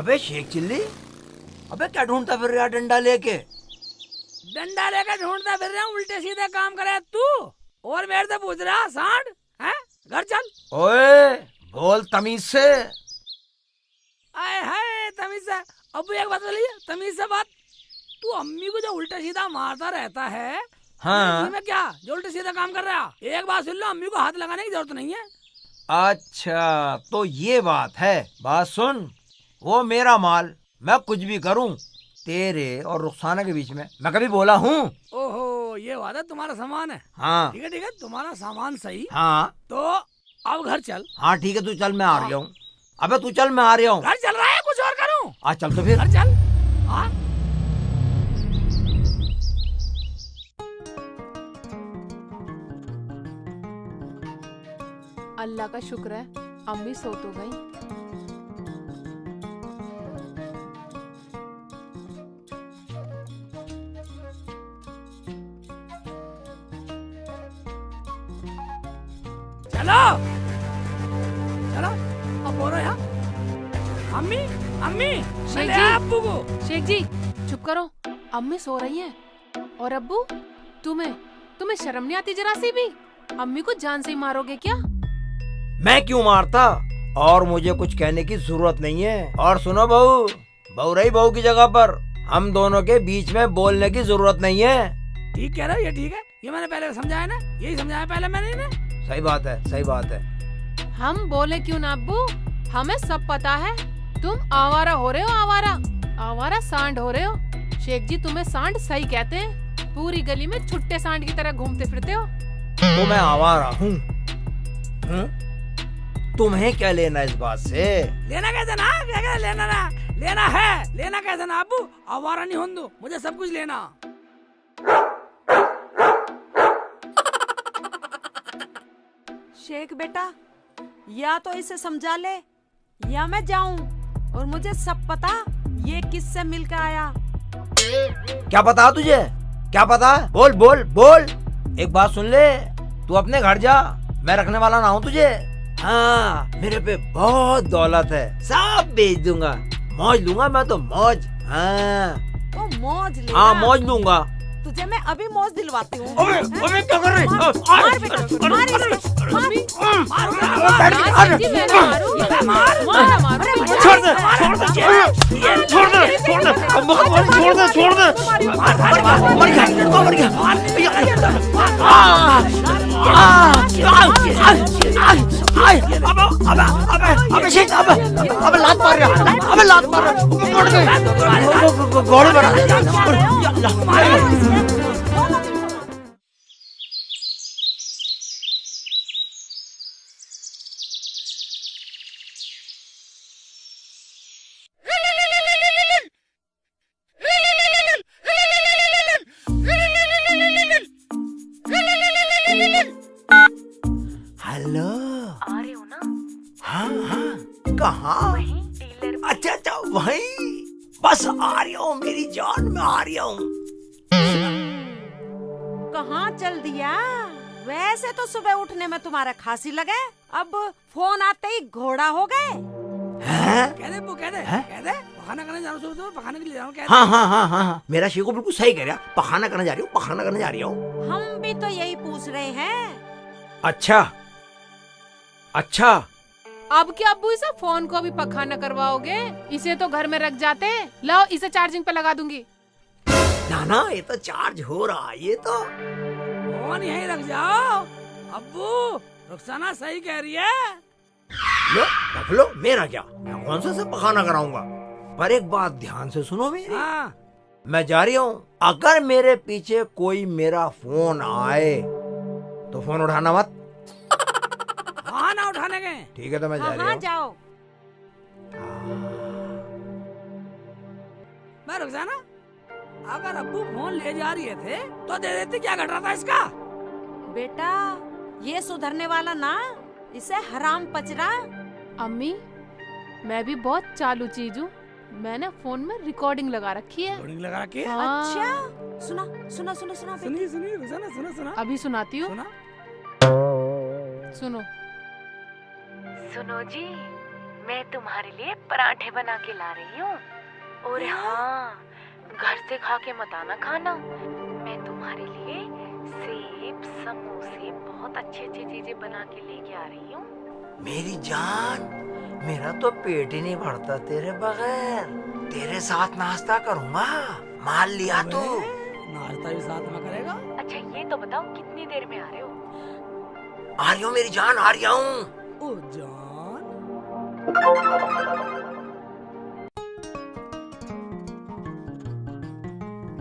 अबे शेख चिल्ली, अबे क्या ढूंढता फिर रहा डंडा लेके? डंडा लेकर ढूंढता फिर रहा हूँ, उल्टे सीधे काम करे तू और मेरे से पूछ रहा सांड है? घर चल। ओए बोल तमीज से। आए हाय तमीज से। अबू एक बात बोलिए, तमीज से बात। तू अम्मी को जो उल्टा सीधा मारता रहता है, हाँ में क्या जो उल्टे सीधा काम कर रहा? एक बात सुन लो, अम्मी को हाथ लगाने की जरूरत नहीं है। अच्छा तो ये बात है। बात सुन, वो मेरा माल, मैं कुछ भी करूं तेरे और रुखसाना के बीच में मैं कभी बोला हूँ? ओहो, ये बात है, तुम्हारा सामान है। हाँ ठीक है, तुम्हारा सामान सही। हाँ तो अब घर चल। हाँ ठीक है, तू चल मैं आ रहा हूँ। अबे तू चल मैं आ रहा हूँ। घर चल रहा है, कुछ और करूँ? आज चल तो फिर। घर चल। हाँ अल्लाह का शुक्र है अम्मी सो तो गई। चलो चलो, अब बोलो यार। अम्मी अम्मी, शेख मैं ले जी। आया अब्बू को। शेख जी चुप करो, अम्मी सो रही हैं। और अब्बू, तुम्हें शर्म नहीं आती जरा सी भी? अम्मी को जान से ही मारोगे क्या? मैं क्यों मारता? और मुझे कुछ कहने की जरूरत नहीं है। और सुनो बहू, बहू रही बहू की जगह पर, हम दोनों के बीच में बोलने की जरूरत नहीं है। ठीक कह रहे हो, ये ठीक है, ये मैंने पहले समझाया ना, यही समझाया पहले मैंने इन्हें। सही बात है, सही बात है। हम बोले क्यों ना अब्बू, हमें सब पता है। तुम आवारा हो रहे हो, आवारा सांड हो रहे हो। शेख जी तुम्हें सांड सही कहते हैं, पूरी गली में छुट्टे सांड की तरह घूमते फिरते हो। तो मैं आवारा हूँ? तुम्हें क्या लेना इस बात से? लेना कैसे ना, क्या लेना ना, लेना है, लेना कैसे ना अब्बू, आवारा नहीं हों दो, मुझे सब कुछ लेना। शेख बेटा, या तो इसे समझा ले या मैं जाऊं, और मुझे सब पता ये किससे मिलकर आया। क्या पता तुझे? क्या पता? बोल बोल बोल। एक बात सुन ले, तू अपने घर जा, मैं रखने वाला ना हूँ तुझे। हाँ, मेरे पे बहुत दौलत है, सब बेच दूंगा, मौज लूंगा मैं तो, मौज। हाँ तो मौज ले। हाँ मौज लूंगा। तुझे मैं अभी मौज दिलवाती हूँ। अबे अबे क्या कर रही? मार बेटा, मार इसे, मार। हाँ, शेख जी, मैं ना मारूं। मार ना मारो। छोड़ दे छोड़ दे छोड़ दे छोड़ दे, अम्मा को मार, छोड़ दे छोड़ दे। मर गया मर गया। अबे शेख, अबे लात मार रहा, अबे लात मार रहा, मर गए घोड़े बना। हेलो, आ रहे हो ना? हाँ हाँ, कहाँ? डीलर अच्छा अच्छा वहीं, बस आ रही हूँ मेरी जान, में आ रही हूँ। कहाँ चल दिया? वैसे तो सुबह उठने में तुम्हारा खांसी लगे, अब फोन आते ही घोड़ा हो गए। कह दे अब्बू, कह दे, कह दे, पखाना करने जा रहा हूँ, पखाने के लिए जा रहा हूँ, कह दे। हाँ हाँ हाँ हाँ हाँ, मेरा शेखो बिल्कुल सही कह रहा, पखाना करने जा रही हूँ, पखाना करने जा रही हूँ। हम भी तो यही पूछ रहे हैं। अच्छा अच्छा, अब क्या अब्बू इसे फोन को भी पखाना करवाओगे? इसे तो घर में रख जाते। लाओ इसे चार्जिंग पे लगा दूंगी। ना ना, ये तो चार्ज हो रहा है, ये तो। फोन यहीं रख जाओ अब्बू, रुखसाना सही कह रही है। लो रख लो, मेरा क्या, मैं कौन सा से पखाना कराऊंगा। पर एक बात ध्यान से सुनो मेरी, हाँ मैं जा रही हूँ, अगर मेरे पीछे कोई मेरा फोन आए तो फोन उठाना मत। हाँ ना उठाने गए। ठीक है, तो मैं जा हाँ रही हाँ हूँ। जाओ। मैं रुखसाना, अगर अब्बू फोन ले जा रही थे तो दे देती, क्या घट रहा था इसका? बेटा ये सुधरने वाला ना, इसे हराम पच रहा। अम्मी, मैं भी बहुत चालू चीज हूँ। मैंने फोन में रिकॉर्डिंग लगा रखी है। लोडिंग लगा के। हाँ। अच्छा सुना सुना सुना सुना बेटी। सुनिए सुनिए रुखसाना, सुना सुना अभी सुनाती हूँ, सुना। सुनो। सुनो जी, मैं तुम्हारे लिए पराठे बना के ला रही हूँ। और हाँ, घर से खा के मत आना खाना। मैं तुम्हारे लिए सेब, समोसे, बहुत अच्छी अच्छी चीजें बना के लेके आ रही हूँ। मेरी जान, मेरा तो पेट ही नहीं भरता तेरे बगैर। तेरे साथ नाश्ता करूंगा, मान लिया तू। नाश्ता भी साथ में करेगा। अच्छा ये तो बताओ कितनी देर में आ रहे हो? आ रही हूँ मेरी जान, आ रही हूँ। ओ जान,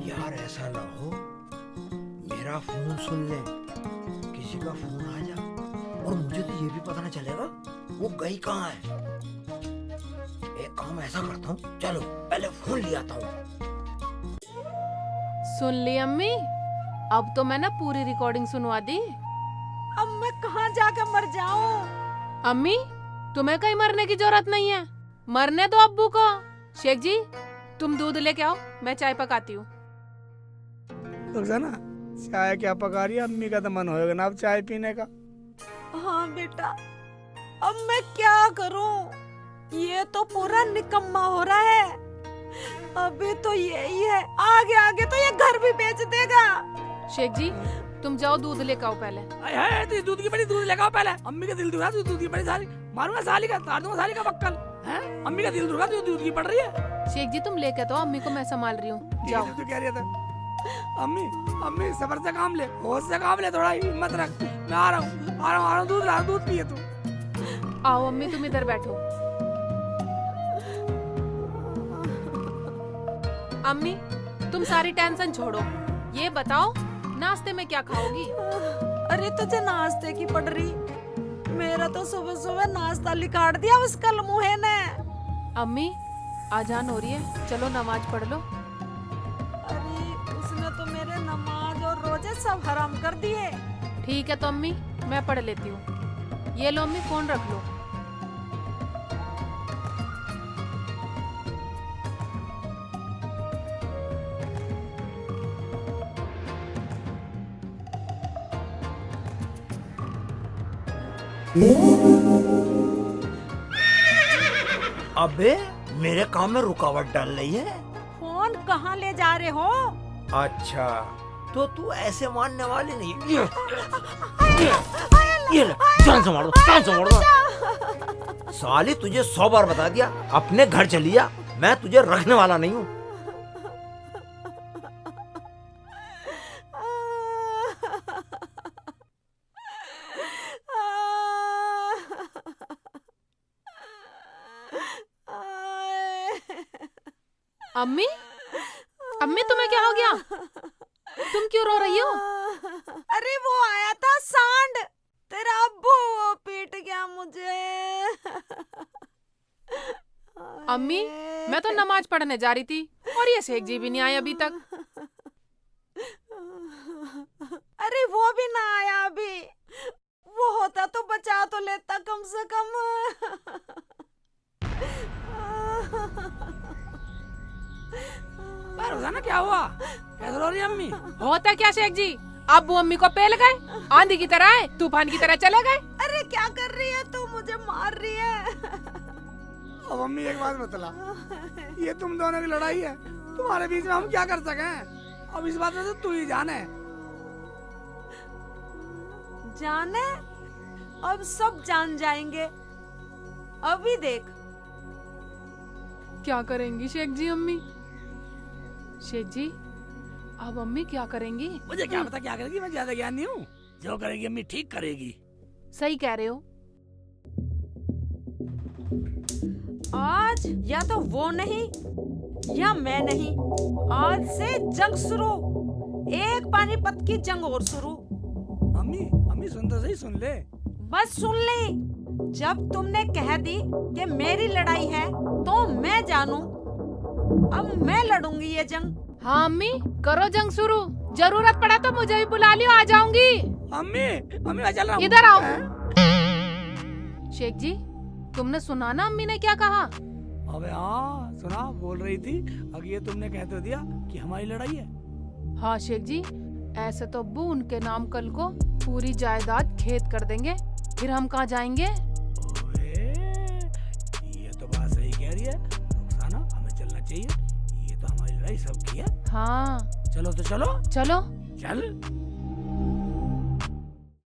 यार ऐसा ना हो मेरा फोन सुन ले, किसी का फोन आ जा और मुझे तो ये भी पता ना चलेगा वो गई कहाँ है। एक काम ऐसा करता हूँ, चलो पहले फोन ले आता हूँ। सुन ली अम्मी? अब तो मैं ना पूरी रिकॉर्डिंग सुनवा दी। अब मैं कहाँ जाकर मर जाऊं? अम्मी, तुम्हें कहीं मरने की जरूरत नहीं है, मरने दो अब्बू को। शेख जी, तुम दूध लेके आओ, मैं चाय पकाती हूँ। रुखसाना, चाय क्या पका रही है? अम्मी का तो मन होएगा ना अब चाय पीने का। हाँ बेटा, अब मैं क्या करूं? ये तो पूरा निकम्मा हो रहा है। अभी तो यही है, आगे आगे तो ये घर भी बेच देगा। शेख जी, तुम जाओ दूध लेके आओ पहले। अरे तो दूध की बड़ी दूध लगाओ पहले। अम्मी का दिल दुखा, तू दूध की बड़ी साली मारूंगा, साली का तार दूंगा, साली का बक्कल है। अम्मी का दिल दुखा, तू दूध की पड़ रही है। शेख जी तुम लेके तो अम्मी को मैं संभाल रही हूँ, जाओ। तू कह रही था अम्मी, अम्मी सबर से काम ले, होश से काम ले, थोड़ा हिम्मत रख। मैं आ रहा हूँ, दूध ला, दूध पिए तू। आओ अम्मी, तुम इधर बैठो। अम्मी, तुम सारी टेंशन छोड़ो, ये बताओ नाश्ते में क्या खाओगी? अरे तुझे नाश्ते की पड़ रही, मेरा तो सुबह सुबह नाश्ता लिकाट दिया उस कलमुहे ने। अम्मी, आजान हो रही है, चलो नमाज पढ़ लो। अरे उसने तो मेरे नमाज और रोजे सब हराम कर दिए। ठीक है तो अम्मी, मैं पढ़ लेती हूँ। ये लो अम्मी, फोन रख लो। अबे मेरे काम में रुकावट डाल रही है। फोन कहाँ ले जा रहे हो? अच्छा तो तू ऐसे मानने वाली नहीं। ये ले, जान से मार दो, जान से मार दो। साली तुझे 100 बार बता दिया, अपने घर चली जा, मैं तुझे रखने वाला नहीं हूँ। अम्मी, अम्मी तुम्हें क्या हो गया? तुम क्यों रो रही हो? अरे वो आया था सांड, तेरा अब्बू, वो पीट गया मुझे। अम्मी, मैं तो नमाज पढ़ने जा रही थी और ये शेख जी भी नहीं आए अभी तक। अरे वो भी ना आया अभी, वो होता तो बचा तो लेता कम से कम। रोजाना क्या हुआ? कैसे रो रही है अम्मी? होता क्या शेख जी, अब्बू अम्मी को पेल गए, आंधी की तरह आए, तूफान की तरह चले गए। अरे क्या कर रही है तू? मुझे मार रही है। अब अम्मी एक बात बतला, ये तुम दोनों की लड़ाई है, तुम्हारे बीच में हम क्या कर सके? अब इस बात में तो तू ही जाने। जाने? अब सब जान जाएंगे, अभी देख। क्या करेंगी शेख जी अम्मी? शेख जी, अब अम्मी क्या करेंगी? मुझे क्या पता क्या करेगी, मैं ज्यादा ज्ञान नहीं हूँ। जो करेगी अम्मी ठीक करेगी। सही कह रहे हो। आज या तो वो नहीं या मैं नहीं, आज से जंग शुरू, एक पानीपत की जंग और शुरू। अम्मी, अम्मी सुन तो सही, सुन ले। बस सुन ले, जब तुमने कह दी कि मेरी लड़ाई है तो मैं जानू, अब मैं लड़ूंगी ये जंग। हाँ अम्मी, करो जंग शुरू, जरूरत पड़ा तो मुझे भी बुला लियो, आ जाऊंगी। अम्मी, अम्मी मैं चल रहा हूँ। इधर आओ। शेख जी, तुमने सुना ना अम्मी ने क्या कहा? अबे हाँ सुना, बोल रही थी अगर ये तुमने कह तो दिया कि हमारी लड़ाई है। हाँ शेख जी, ऐसे तो अब्बू उनके नाम कल को पूरी जायदाद खेत कर देंगे, फिर हम कहाँ जाएंगे? ओए, ये तो हमारी लड़ाई सबकी है। हाँ चलो तो चलो चलो। चल।